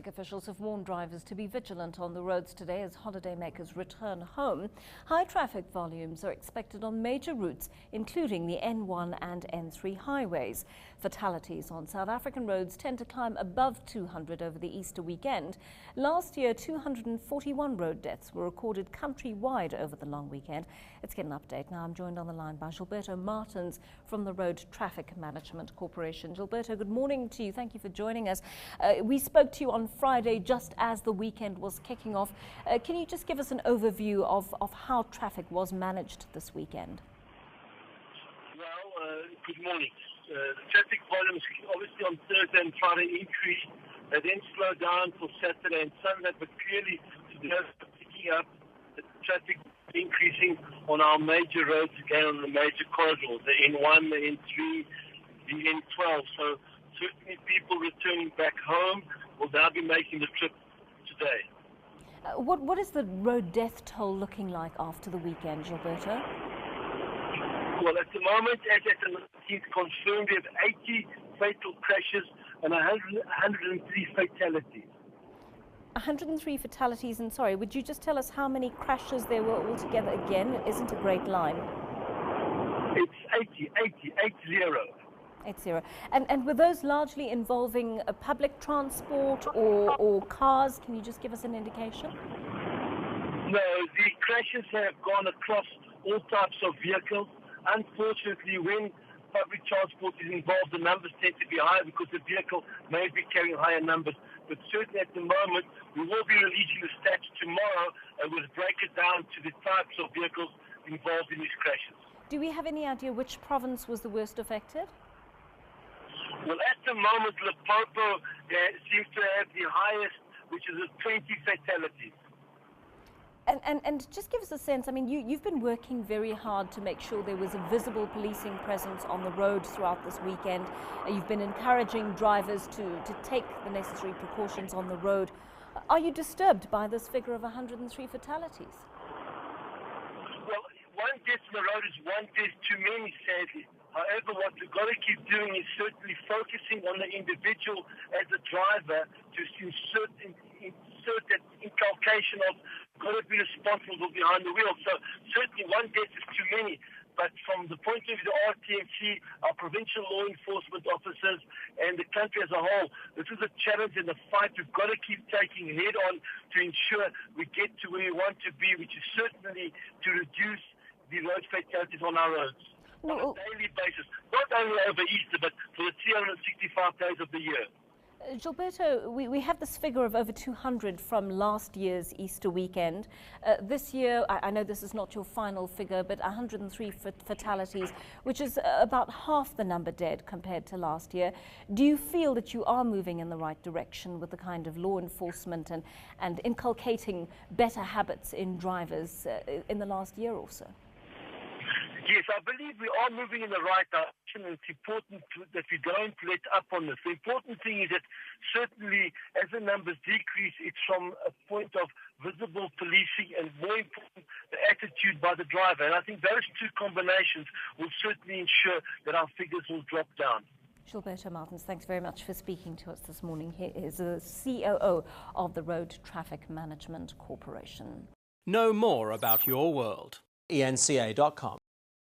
Traffic officials have warned drivers to be vigilant on the roads today as holidaymakers return home. High traffic volumes are expected on major routes, including the N1 and N3 highways. Fatalities on South African roads tend to climb above 200 over the Easter weekend. Last year, 241 road deaths were recorded countrywide over the long weekend. Let's get an update now. I'm joined on the line by Gilberto Martins from the Road Traffic Management Corporation. Gilberto, good morning to you. Thank you for joining us. We spoke to you on Friday just as the weekend was kicking off. Can you just give us an overview of how traffic was managed this weekend? Well, good morning. The traffic volumes obviously on Thursday and Friday increased. They then slowed down for Saturday and Sunday, but clearly today we're picking up the traffic increasing on our major roads again, on the major corridors, the N1, the N3, the N12. So certainly people returning back home will now be making the trip today. What is the road death toll looking like after the weekend, Gilberto? Well, at the moment, as at the 19th confirmed, we have 80 fatal crashes and 103 fatalities. 103 fatalities, and sorry, would you just tell us how many crashes there were altogether again? It isn't a great line. It's 80. 80. And were those largely involving public transport or cars? Can you just give us an indication? No, the crashes have gone across all types of vehicles. Unfortunately, when public transport is involved, the numbers tend to be higher because the vehicle may be carrying higher numbers. But certainly at the moment, we will be releasing the stats tomorrow and we'll break it down to the types of vehicles involved in these crashes. Do we have any idea which province was the worst affected? Well, at the moment, Limpopo seems to have the highest, which is 20 fatalities. And just give us a sense, I mean, you've been working very hard to make sure there was a visible policing presence on the road throughout this weekend. You've been encouraging drivers to take the necessary precautions on the road. Are you disturbed by this figure of 103 fatalities? Well, one death on the road is one death too many, sadly. However, what we've got to keep doing is certainly focusing on the individual as a driver to insert that inculcation of got to be responsible behind the wheel. So certainly one death is too many. But from the point of view of the RTMC, our provincial law enforcement officers and the country as a whole, this is a challenge and a fight we've got to keep taking head on to ensure we get to where we want to be, which is certainly to reduce the road fatalities on our roads. On a daily basis, not only over Easter, but for the 365 days of the year. Gilberto, we have this figure of over 200 from last year's Easter weekend. This year, I know this is not your final figure, but 103 fatalities, which is about half the number dead compared to last year. Do you feel that you are moving in the right direction with the kind of law enforcement and inculcating better habits in drivers in the last year or so? Yes, I believe we are moving in the right direction, and it's important that we don't let up on this. The important thing is that certainly as the numbers decrease, it's from a point of visible policing and, more important, the attitude by the driver. And I think those two combinations will certainly ensure that our figures will drop down. Gilberto Martins, thanks very much for speaking to us this morning. He is the COO of the Road Traffic Management Corporation. Know more about your world. eNCA.com